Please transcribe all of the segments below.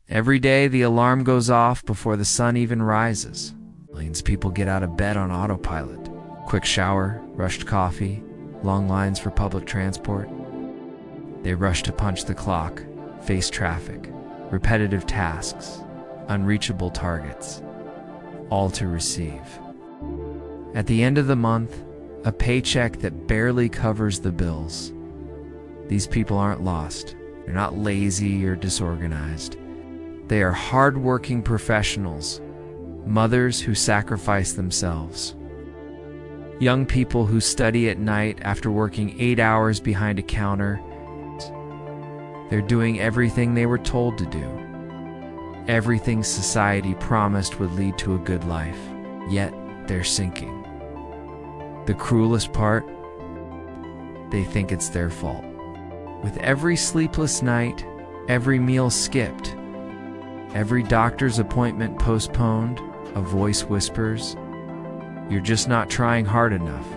Every day, the alarm goes off before the sun even rises. Millions of people get out of bed on autopilot. Quick shower, rushed coffee, long lines for public transport. They rush to punch the clock, face traffic, repetitive tasks, unreachable targets, all to receive, at the end of the month, a paycheck that barely covers the bills. These people aren't lost. They're not lazy or disorganized. They are hardworking professionals, mothers who sacrifice themselves, young people who study at night after working 8 hours behind a counter. They're doing everything they were told to do, everything society promised would lead to a good life, yet they're sinking. The cruelest part, they think it's their fault. With every sleepless night, every meal skipped, every doctor's appointment postponed, a voice whispers, "You're just not trying hard enough.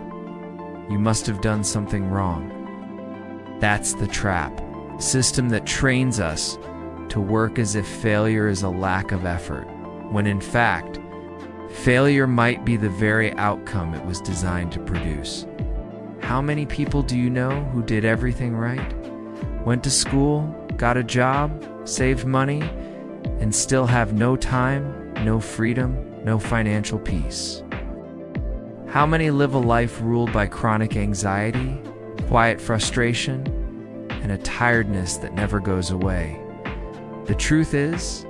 You must have done something wrong." That's the trap, a system that trains us to work as if failure is a lack of effort, when in fact, failure might be the very outcome it was designed to produce. How many people do you know who did everything right? Went to school, got a job, saved money, and still have no time, no freedom, no financial peace? How many live a life ruled by chronic anxiety, quiet frustration, and a tiredness that never goes away? The truth is,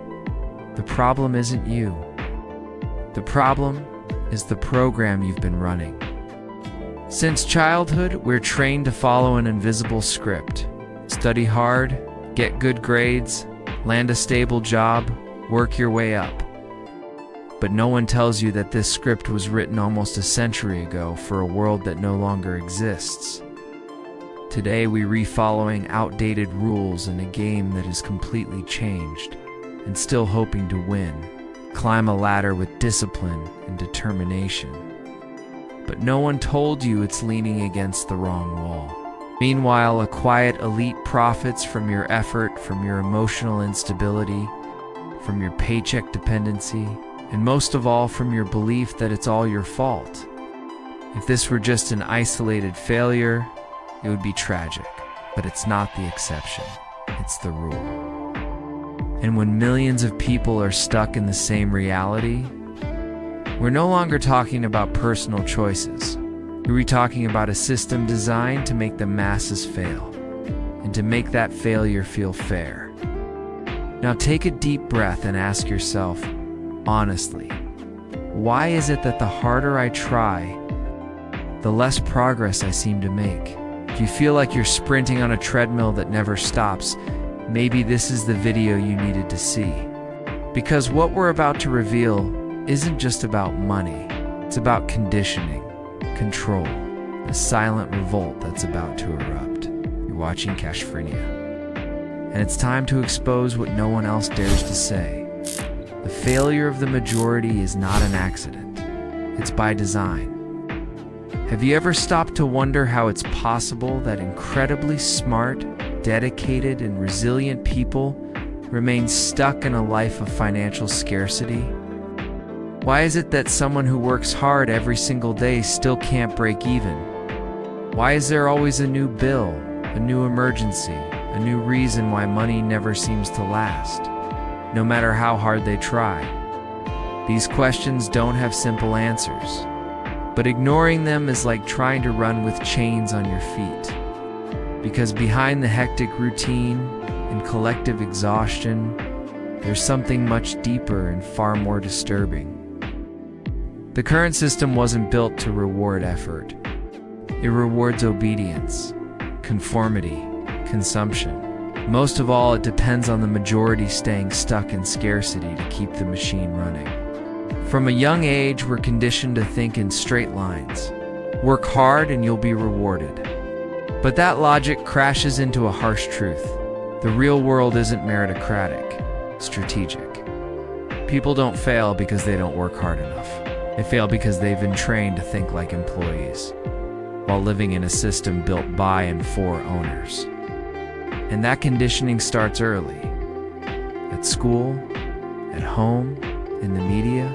the problem isn't you. The problem is the program you've been running. Since childhood, we're trained to follow an invisible script. Study hard, get good grades, land a stable job, work your way up. But no one tells you that this script was written almost a century ago for a world that no longer exists. Today, we re-following outdated rules in a game that is completely changed, and still hoping to win. Climb a ladder with discipline and determination. But no one told you it's leaning against the wrong wall. Meanwhile, a quiet elite profits from your effort, from your emotional instability, from your paycheck dependency, and most of all from your belief that it's all your fault. If this were just an isolated failure, it would be tragic, but it's not the exception, it's the rule. And when millions of people are stuck in the same reality, we're no longer talking about personal choices. We're talking about a system designed to make the masses fail, and to make that failure feel fair. Now take a deep breath and ask yourself, honestly, why is it that the harder I try, the less progress I seem to make? If you feel like you're sprinting on a treadmill that never stops, maybe this is the video you needed to see. Because what we're about to reveal isn't just about money. It's about conditioning, control, a silent revolt that's about to erupt. You're watching Cashfrenia. And it's time to expose what no one else dares to say. The failure of the majority is not an accident. It's by design. Have you ever stopped to wonder how it's possible that incredibly smart, dedicated, and resilient people remain stuck in a life of financial scarcity? Why is it that someone who works hard every single day still can't break even? Why is there always a new bill, a new emergency, a new reason why money never seems to last, no matter how hard they try? These questions don't have simple answers, but ignoring them is like trying to run with chains on your feet. Because behind the hectic routine and collective exhaustion, there's something much deeper and far more disturbing. The current system wasn't built to reward effort. It rewards obedience, conformity, consumption. Most of all, it depends on the majority staying stuck in scarcity to keep the machine running. From a young age, we're conditioned to think in straight lines. Work hard and you'll be rewarded. But that logic crashes into a harsh truth. The real world isn't meritocratic, strategic. People don't fail because they don't work hard enough. They fail because they've been trained to think like employees, while living in a system built by and for owners. And that conditioning starts early, at At school, at home, in the media,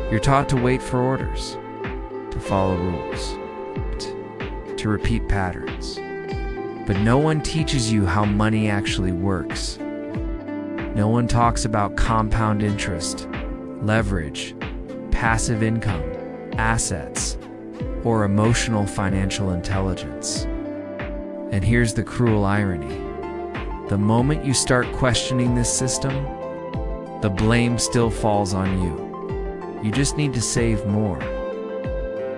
you're taught to wait for orders, to follow rules, to repeat patterns. But no one teaches you how money actually works. No one talks about compound interest, leverage, passive income, assets, or emotional financial intelligence. And here's the cruel irony. The moment you start questioning this system, the blame still falls on you. You just need to save more.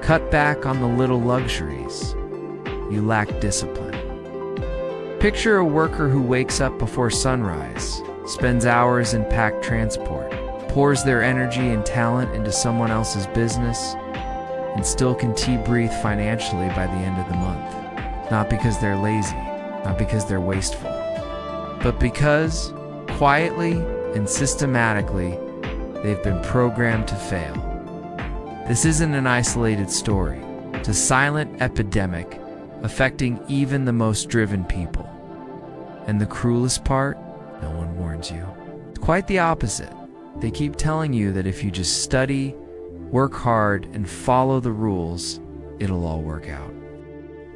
Cut back on the little luxuries. You lack discipline. Picture a worker who wakes up before sunrise, spends hours in packed transport, pours their energy and talent into someone else's business, and still can breathe financially by the end of the month. Not because they're lazy, not because they're wasteful, but because, quietly and systematically, they've been programmed to fail. This isn't an isolated story. It's a silent epidemic affecting even the most driven people. And the cruelest part, no one warns you. It's quite the opposite. They keep telling you that if you just study, work hard, and follow the rules, it'll all work out.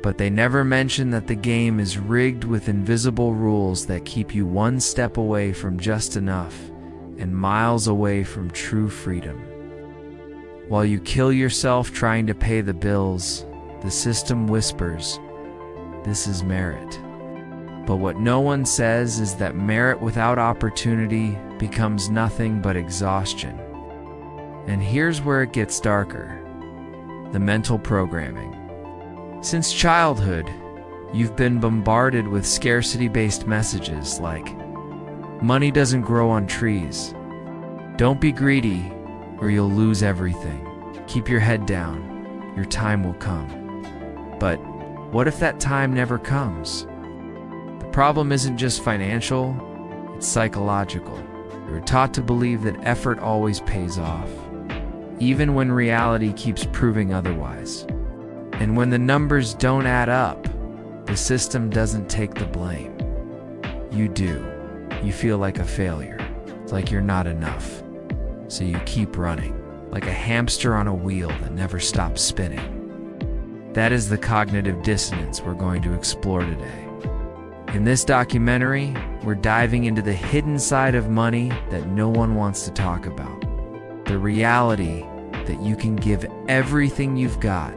But they never mention that the game is rigged with invisible rules that keep you one step away from just enough and miles away from true freedom. While you kill yourself trying to pay the bills, the system whispers, "This is merit." But what no one says is that merit without opportunity becomes nothing but exhaustion. And here's where it gets darker: the mental programming. Since childhood, you've been bombarded with scarcity-based messages like, "Money doesn't grow on trees. Don't be greedy or you'll lose everything. Keep your head down. Your time will come." But what if that time never comes? The problem isn't just financial, it's psychological. You're taught to believe that effort always pays off, even when reality keeps proving otherwise. And when the numbers don't add up, the system doesn't take the blame. You do. You feel like a failure. It's like you're not enough. So you keep running, like a hamster on a wheel that never stops spinning. That is the cognitive dissonance we're going to explore today. In this documentary, we're diving into the hidden side of money that no one wants to talk about. The reality that you can give everything you've got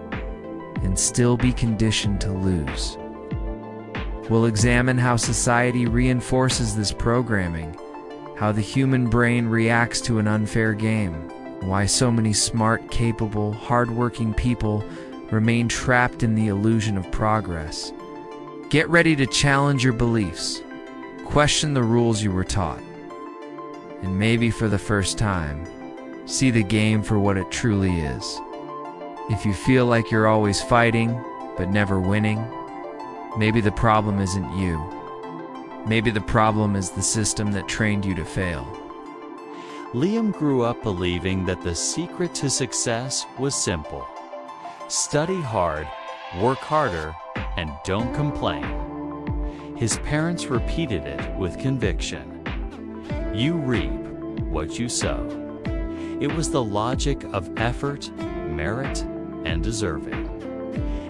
and still be conditioned to lose. We'll examine how society reinforces this programming, how the human brain reacts to an unfair game, and why so many smart, capable, hardworking people remain trapped in the illusion of progress. Get ready to challenge your beliefs, question the rules you were taught, and maybe for the first time, see the game for what it truly is. If you feel like you're always fighting, but never winning, maybe the problem isn't you. Maybe the problem is the system that trained you to fail. Liam grew up believing that the secret to success was simple. Study hard, work harder, and don't complain. His parents repeated it with conviction. You reap what you sow. It was the logic of effort, merit, and deserving.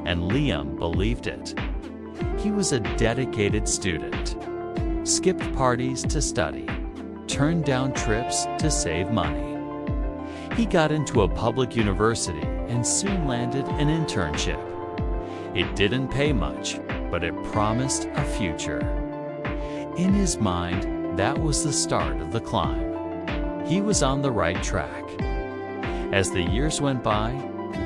And Liam believed it. He was a dedicated student. Skipped parties to study. Turned down trips to save money. He got into a public university and soon landed an internship. It didn't pay much, but it promised a future. In his mind, that was the start of the climb. He was on the right track. As the years went by,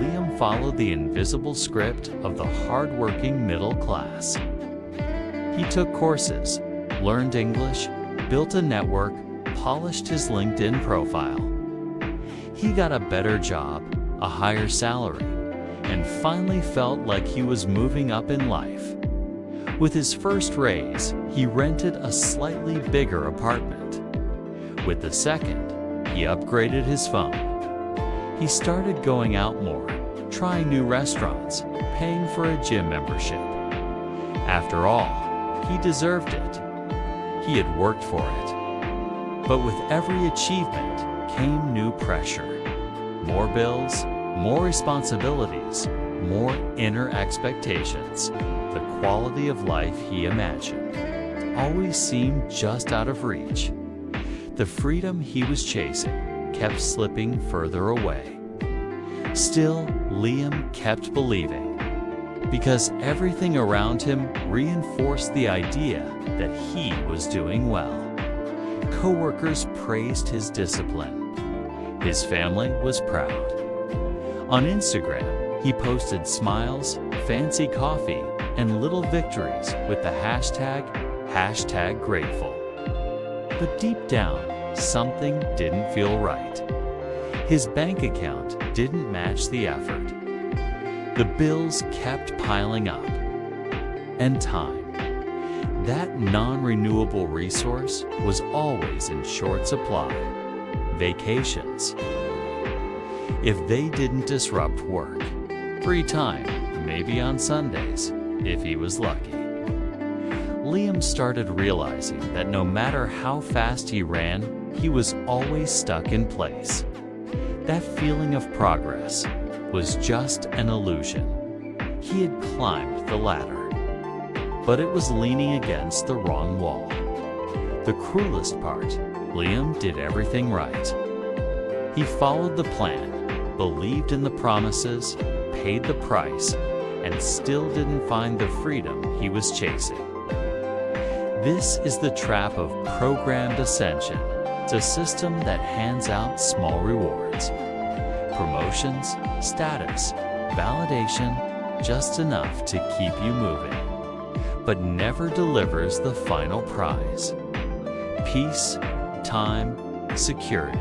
Liam followed the invisible script of the hard-working middle class. He took courses, learned English, built a network, polished his LinkedIn profile. He got a better job, a higher salary, and finally felt like he was moving up in life. With his first raise, he rented a slightly bigger apartment. With the second, he upgraded his phone. He started going out more, trying new restaurants, paying for a gym membership. After all, he deserved it. He had worked for it. But with every achievement came new pressure. More bills, more responsibilities, more inner expectations. The quality of life he imagined always seemed just out of reach. The freedom he was chasing kept slipping further away. Still, Liam kept believing, because everything around him reinforced the idea that he was doing well. Coworkers praised his discipline. His family was proud. On Instagram, he posted smiles, fancy coffee, and little victories with the hashtag grateful. But deep down, something didn't feel right. His bank account didn't match the effort. The bills kept piling up. And time, that non-renewable resource, was always in short supply. Vacations, if they didn't disrupt work. Free time, maybe on Sundays, if he was lucky. Liam started realizing that no matter how fast he ran, he was always stuck in place. That feeling of progress was just an illusion. He had climbed the ladder, but it was leaning against the wrong wall. The cruelest part, Liam did everything right. He followed the plan, believed in the promises, paid the price, and still didn't find the freedom he was chasing. This is the trap of programmed ascension. It's a system that hands out small rewards. Promotions, status, validation, just enough to keep you moving, but never delivers the final prize. Peace, time, security.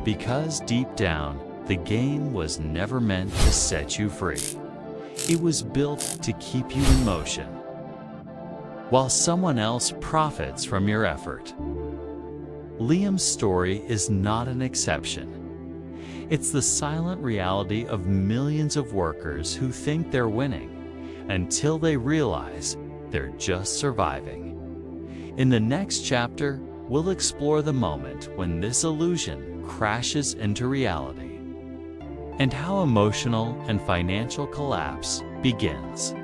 Because deep down, the game was never meant to set you free. It was built to keep you in motion, while someone else profits from your effort. Liam's story is not an exception. It's the silent reality of millions of workers who think they're winning until they realize they're just surviving. In the next chapter, we'll explore the moment when this illusion crashes into reality and how emotional and financial collapse begins,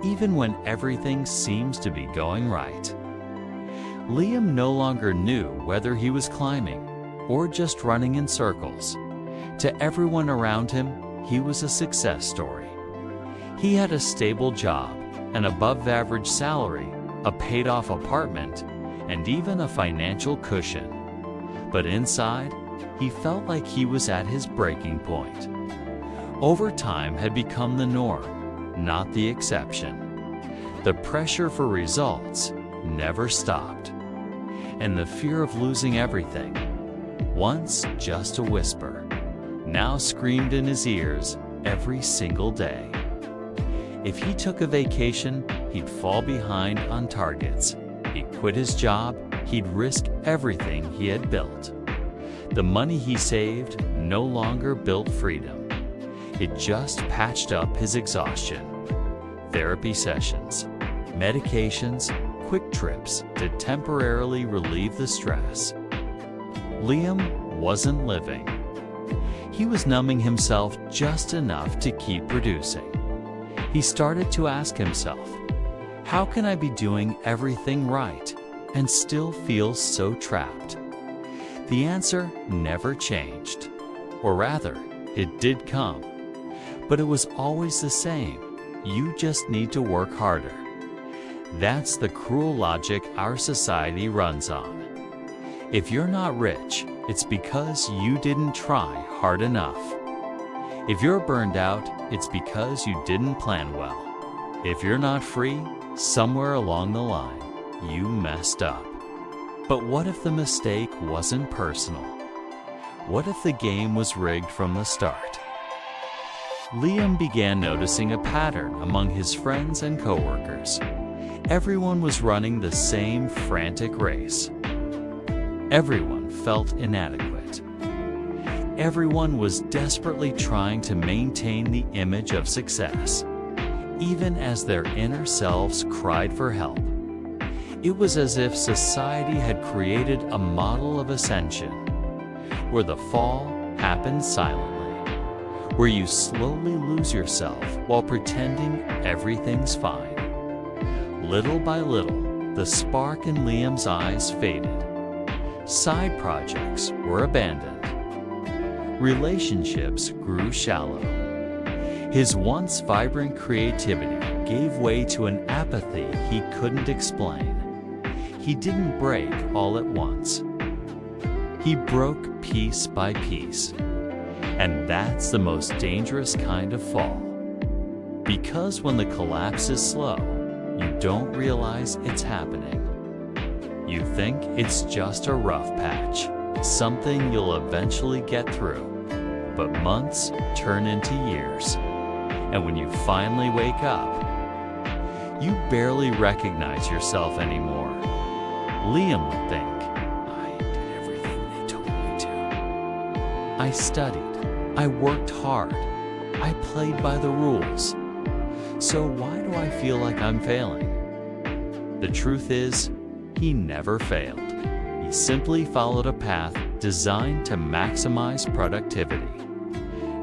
even when everything seems to be going right. Liam no longer knew whether he was climbing or just running in circles. To everyone around him, he was a success story. He had a stable job, an above-average salary, a paid-off apartment, and even a financial cushion. But inside, he felt like he was at his breaking point. Overtime had become the norm, not the exception. The pressure for results never stopped. And the fear of losing everything, once just a whisper, now screamed in his ears every single day. If he took a vacation, he'd fall behind on targets. He'd quit his job, he'd risk everything he had built. The money he saved no longer built freedom. It just patched up his exhaustion. Therapy sessions, medications, quick trips to temporarily relieve the stress. Liam wasn't living. He was numbing himself just enough to keep producing. He started to ask himself, how can I be doing everything right and still feel so trapped? The answer never changed. Or rather, it did come. But it was always the same. You just need to work harder. That's the cruel logic our society runs on. If you're not rich, it's because you didn't try hard enough. If you're burned out, it's because you didn't plan well. If you're not free, somewhere along the line, you messed up. But what if the mistake wasn't personal? What if the game was rigged from the start? Liam began noticing a pattern among his friends and coworkers. Everyone was running the same frantic race. Everyone felt inadequate. Everyone was desperately trying to maintain the image of success, even as their inner selves cried for help. It was as if society had created a model of ascension, where the fall happened silently, where you slowly lose yourself while pretending everything's fine. Little by little, the spark in Liam's eyes faded. Side projects were abandoned. Relationships grew shallow. His once vibrant creativity gave way to an apathy he couldn't explain. He didn't break all at once. He broke piece by piece. And that's the most dangerous kind of fall. Because when the collapse is slow, you don't realize it's happening. You think it's just a rough patch, something you'll eventually get through. But months turn into years. And when you finally wake up, you barely recognize yourself anymore. Liam would think, I did everything they told me to. I studied. I worked hard. I played by the rules. So why do I feel like I'm failing? The truth is, he never failed. He simply followed a path designed to maximize productivity,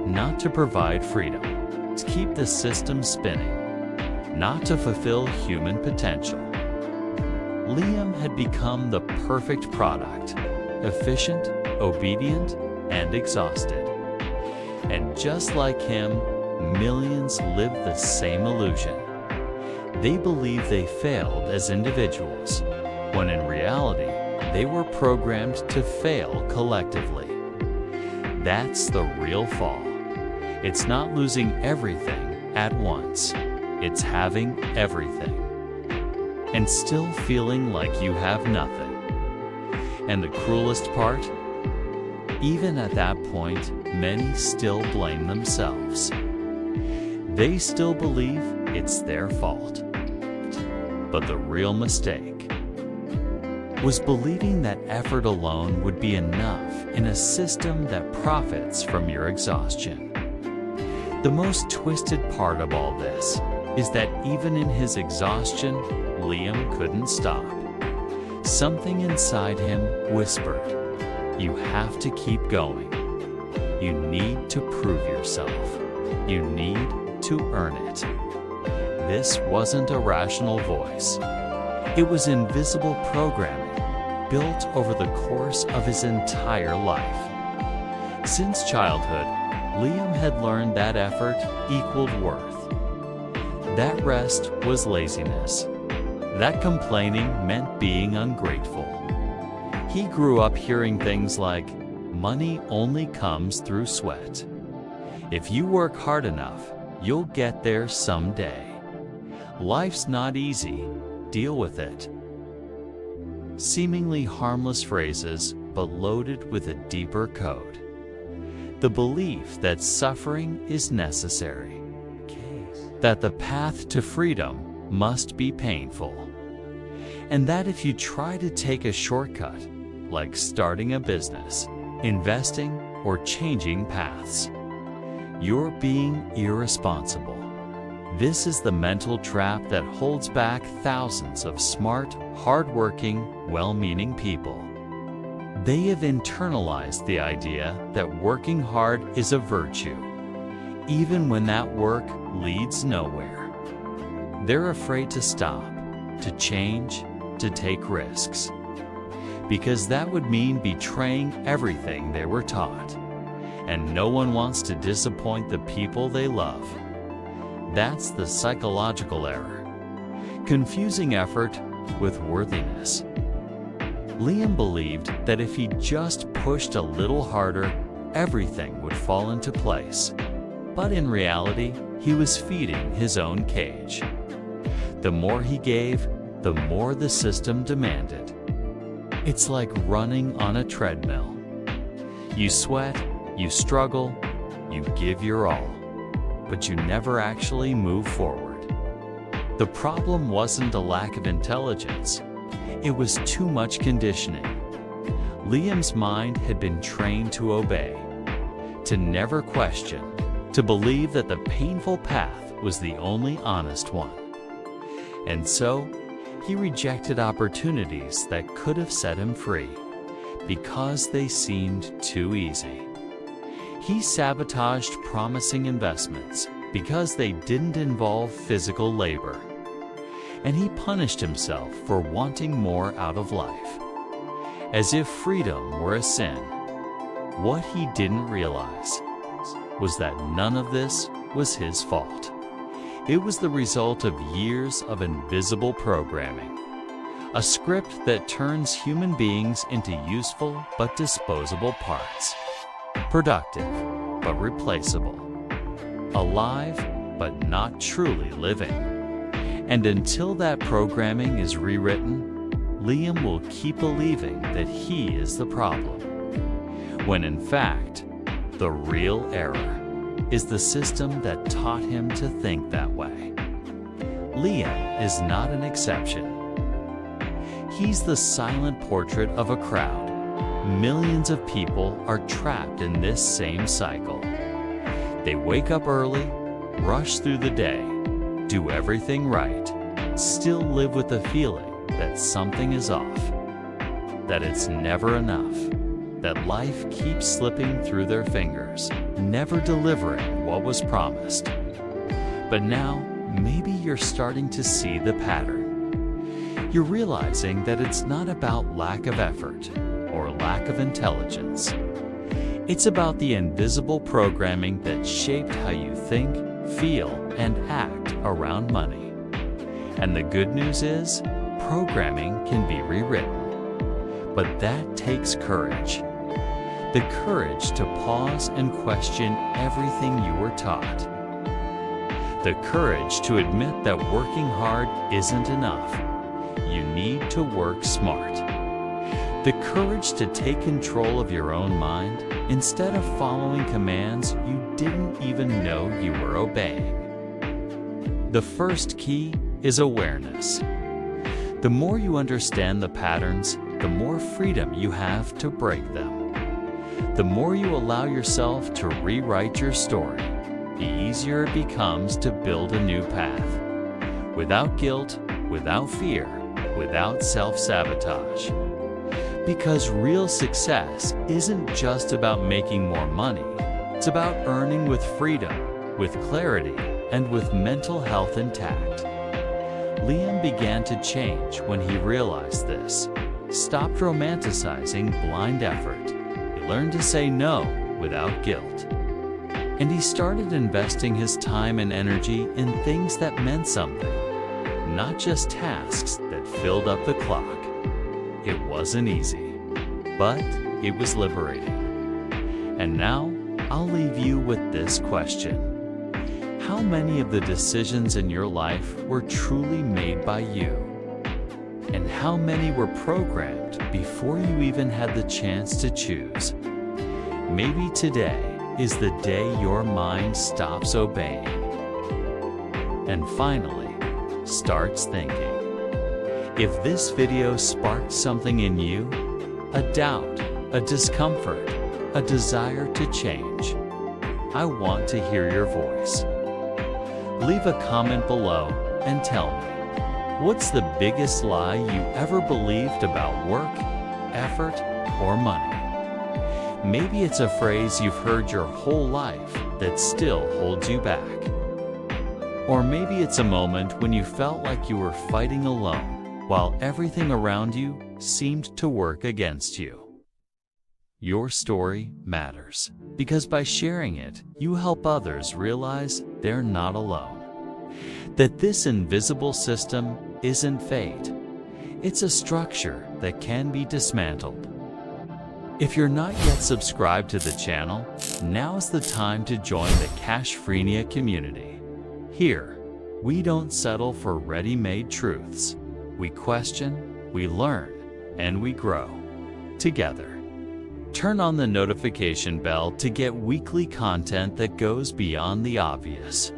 not to provide freedom, to keep the system spinning, not to fulfill human potential. Liam had become the perfect product, efficient, obedient, and exhausted. And just like him, millions lived the same illusion. They believed they failed as individuals, when in reality, they were programmed to fail collectively. That's the real fall. It's not losing everything at once. It's having everything and still feeling like you have nothing. And the cruelest part? Even at that point, many still blame themselves. They still believe it's their fault. But the real mistake was believing that effort alone would be enough in a system that profits from your exhaustion. The most twisted part of all this is that even in his exhaustion, Liam couldn't stop. Something inside him whispered, you have to keep going. You need to prove yourself. You need to earn it. This wasn't a rational voice. It was invisible programming built over the course of his entire life. Since childhood, Liam had learned that effort equaled worth. That rest was laziness. That complaining meant being ungrateful. He grew up hearing things like, money only comes through sweat. If you work hard enough, you'll get there someday. Life's not easy. Deal with it. Seemingly harmless phrases, but loaded with a deeper code. The belief that suffering is necessary. That the path to freedom must be painful. And that if you try to take a shortcut, like starting a business, investing, or changing paths, you're being irresponsible. This is the mental trap that holds back thousands of smart, hardworking, well-meaning people. They have internalized the idea that working hard is a virtue, even when that work leads nowhere. They're afraid to stop, to change, to take risks, because that would mean betraying everything they were taught, and no one wants to disappoint the people they love. That's the psychological error, confusing effort with worthiness. Liam believed that if he just pushed a little harder, everything would fall into place. But in reality, he was feeding his own cage. The more he gave, the more the system demanded. It's like running on a treadmill. You sweat, you struggle, you give your all, but you never actually move forward. The problem wasn't a lack of intelligence. It was too much conditioning. Liam's mind had been trained to obey, to never question, to believe that the painful path was the only honest one. And so, He rejected opportunities that could have set him free because they seemed too easy. He sabotaged promising investments because they didn't involve physical labor. And he punished himself for wanting more out of life, as if freedom were a sin. What he didn't realize was that none of this was his fault. It was the result of years of invisible programming, a script that turns human beings into useful but disposable parts, productive but replaceable, alive but not truly living. And until that programming is rewritten, Liam will keep believing that he is the problem, when in fact, the real error is the system that taught him to think that way. Liam is not an exception. He's the silent portrait of a crowd. Millions of people are trapped in this same cycle. They wake up early, rush through the day, do everything right, still live with the feeling that something is off, that it's never enough, that life keeps slipping through their fingers, never delivering what was promised. But now, maybe you're starting to see the pattern. You're realizing that it's not about lack of effort or lack of intelligence. It's about the invisible programming that shaped how you think, feel, and act around money. And the good news is, programming can be rewritten. But that takes courage. The courage to pause and question everything you were taught. The courage to admit that working hard isn't enough. You need to work smart. The courage to take control of your own mind instead of following commands you didn't even know you were obeying. The first key is awareness. The more you understand the patterns, the more freedom you have to break them. The more you allow yourself to rewrite your story, the easier it becomes to build a new path. Without guilt, without fear, without self-sabotage. Because real success isn't just about making more money. It's about earning with freedom, with clarity, and with mental health intact. Liam began to change when he realized this, stopped romanticizing blind effort. He learned to say no without guilt. And he started investing his time and energy in things that meant something, not just tasks that filled up the clock. It wasn't easy, but it was liberating. And now, I'll leave you with this question. How many of the decisions in your life were truly made by you? And how many were programmed before you even had the chance to choose? Maybe today is the day your mind stops obeying and finally starts thinking. If this video sparked something in you, a doubt, a discomfort, a desire to change, I want to hear your voice. Leave a comment below and tell me, what's the biggest lie you ever believed about work, effort, or money? Maybe it's a phrase you've heard your whole life that still holds you back. Or maybe it's a moment when you felt like you were fighting alone while everything around you seemed to work against you. Your story matters, because by sharing it, you help others realize they're not alone. That this invisible system isn't fate. It's a structure that can be dismantled. If you're not yet subscribed to the channel, now's the time to join the Cashfrenia community. Here, we don't settle for ready-made truths. We question, we learn, and we grow together. Turn on the notification bell to get weekly content that goes beyond the obvious.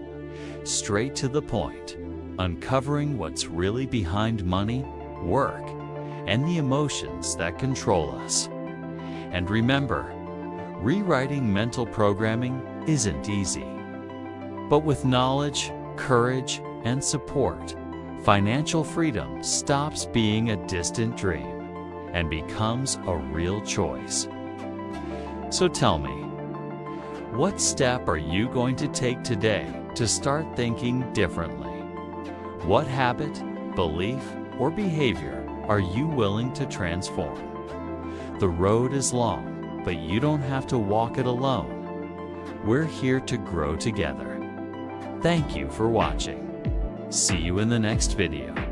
Straight to the point, uncovering what's really behind money, work, and the emotions that control us. And remember, rewriting mental programming isn't easy. But with knowledge, courage, and support, financial freedom stops being a distant dream and becomes a real choice. So tell me, what step are you going to take today to start thinking differently? What habit, belief, or behavior are you willing to transform? The road is long, but you don't have to walk it alone. We're here to grow together. Thank you for watching. See you in the next video.